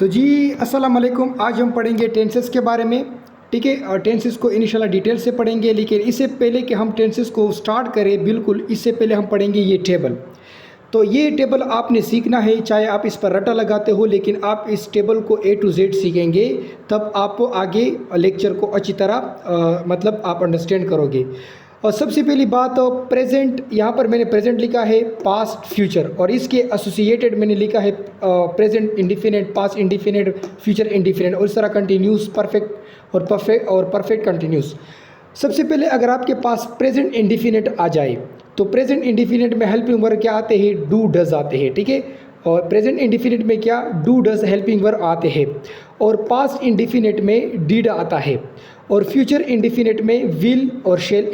तो जी अस्सलाम वालेकुम। आज हम पढ़ेंगे टेंसेस के बारे में। ठीक है, और टेंसेस को इंशाल्लाह डिटेल से पढ़ेंगे, लेकिन इससे पहले कि हम टेंसेस को स्टार्ट करें, बिल्कुल इससे पहले हम पढ़ेंगे ये टेबल। तो ये टेबल आपने सीखना है, चाहे आप इस पर रटा लगाते हो, लेकिन आप इस टेबल को A to Z सीखेंगे, तब आप आगे लेक्चर को अच्छी तरह मतलब आप अंडरस्टैंड करोगे। और सबसे पहली बात, प्रेजेंट, यहाँ पर मैंने प्रेजेंट लिखा है, पास्ट फ्यूचर, और इसके एसोसिएटेड मैंने लिखा है present indefinite, past indefinite, future indefinite, और इस तरह कंटिन्यूस, परफेक्ट और परफेक्ट कंटिन्यूस। सबसे पहले अगर आपके पास प्रेजेंट इंडिफिनिट आ जाए, तो प्रेजेंट इंडिफिनिट में हेल्पिंग वर्ब क्या आते हैं? डू डज आते हैं। ठीक है, और प्रेजेंट इंडिफिनिट में क्या? डू डज हेल्पिंग वर्ब आते हैं। और पास्ट इंडिफिनिट में डिड आता है। और फ्यूचर इंडिफिनिट में विल और शेल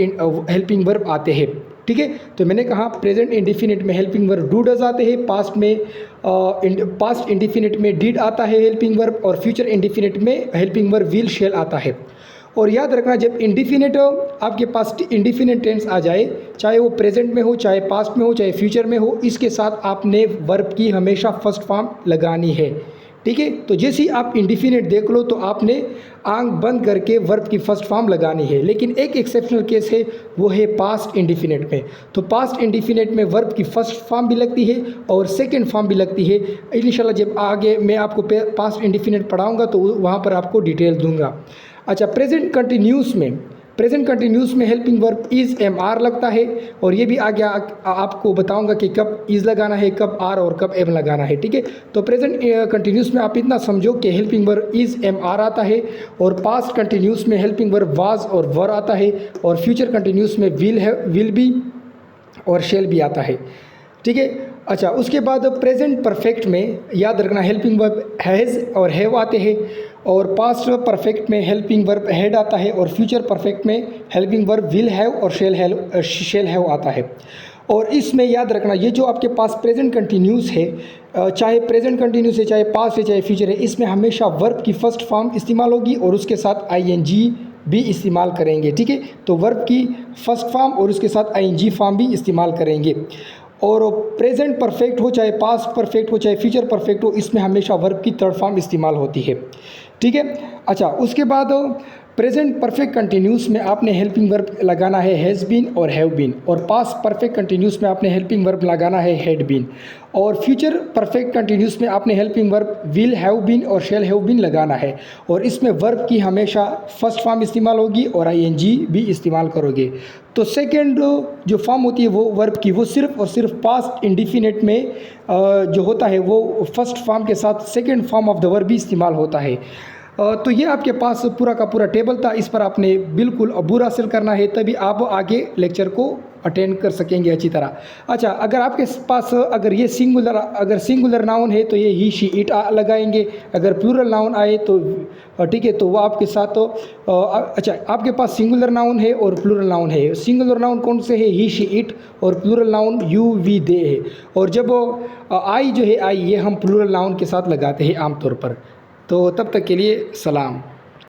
हेल्पिंग वर्ब आते हैं। ठीक है, तो मैंने कहा प्रेजेंट इंडिफिनिट में हेल्पिंग वर्ब डू डज आते हैं, पास्ट इंडिफिनिट में डिड आता है हेल्पिंग वर्ब, और फ्यूचर इंडिफिनिट में हेल्पिंग वर्ब विल शेल आता है। और याद रखना, जब इंडिफिनिट आपके पास इंडिफिनिट टेंस आ जाए, चाहे वो प्रेजेंट में हो, चाहे पास्ट में हो, चाहे फ्यूचर में हो, इसके साथ आपने वर्ब की हमेशा फर्स्ट फॉर्म लगानी है। ठीक है, तो जैसे ही आप इंडिफिनिट देख लो, तो आपने आंख बंद करके वर्ब की फर्स्ट फॉर्म लगानी है। लेकिन एक एक्सेप्शनल केस है, वो है पास्ट इंडिफिनिट में। तो पास्ट इंडिफिनिट में वर्ब की फर्स्ट फॉर्म भी लगती है और सेकंड फॉर्म भी लगती है। इंशाल्लाह जब आगे मैं आपको पास्ट इंडिफिनिट पढ़ाऊँगा, तो वहाँ पर आपको डिटेल दूँगा। अच्छा, प्रेजेंट कंटिन्यूस में helping verb is am are लगता है, और ये भी आगे आपको बताऊंगा कि कब इज़ लगाना है, कब आर और कब एम लगाना है। ठीक है, तो प्रेजेंट कंटिन्यूस में आप इतना समझो कि helping verb is am are आता है, और पास्ट कंटिन्यूस में helping verb was or were आता है, और फ्यूचर कंटिन्यूस में विल बी और शेल भी आता है। ठीक है, अच्छा, उसके बाद प्रेजेंट परफेक्ट में याद रखना हेल्पिंग वर्ब हैज़ और हैव आते हैं, और पास्ट परफेक्ट में हेल्पिंग वर्ब हैड आता है, और फ्यूचर परफेक्ट में हेल्पिंग वर्ब विल हैव और शेल हैव आता है। और इसमें याद रखना, ये जो आपके पास प्रेजेंट कंटिन्यूस है, चाहे प्रेजेंट कंटिन्यूस है, चाहे पास्ट है, चाहे फ्यूचर है, इसमें हमेशा वर्ब की फर्स्ट फॉर्म इस्तेमाल होगी और उसके साथ आईएनजी भी इस्तेमाल करेंगे। ठीक है, तो वर्ब की फर्स्ट फॉर्म और उसके साथ आईएनजी फॉर्म भी इस्तेमाल करेंगे। और प्रेजेंट परफेक्ट हो, चाहे पास्ट परफेक्ट हो, चाहे फ्यूचर परफेक्ट हो, इसमें हमेशा वर्ब की थर्ड फॉर्म इस्तेमाल होती है। ठीक है, अच्छा, उसके बाद प्रेजेंट परफेक्ट कंटिन्यूस में आपने हेल्पिंग वर्ब लगाना है has been or have been, और पास्ट परफेक्ट कंटिन्यूस में आपने हेल्पिंग वर्ब लगाना है हैड बीन, और फ्यूचर परफेक्ट कंटिन्यूस में आपने helping verb will have been or shall have been लगाना है। और इसमें वर्ब की हमेशा फर्स्ट फॉर्म इस्तेमाल होगी और आईएनजी भी इस्तेमाल करोगे। तो सेकेंड जो फॉर्म होती है वो वर्ब की, वो सिर्फ और सिर्फ पास्ट इंडिफिनिट में जो होता है, वो फर्स्ट फॉर्म के साथ second form of the verb भी इस्तेमाल होता है। तो ये आपके पास पूरा का पूरा टेबल था, इस पर आपने बिल्कुल अबूर हासिल करना है, तभी आप आगे लेक्चर को अटेंड कर सकेंगे अच्छी तरह। अच्छा, अगर आपके पास अगर सिंगुलर नाउन है तो ये ही शी इट लगाएंगे, अगर प्लूरल नाउन आए तो ठीक है, तो वो आपके साथ अच्छा, आपके पास सिंगुलर नाउन है और प्लूरल नाउन है। सिंगुलर नाउन कौन से है? ही शी इट, और प्लूरल नाउन यू वी दे है। और जब आई जो है, आई, ये हम प्लूरल नाउन के साथ लगाते हैं आमतौर पर। तो तब तक के लिए सलाम।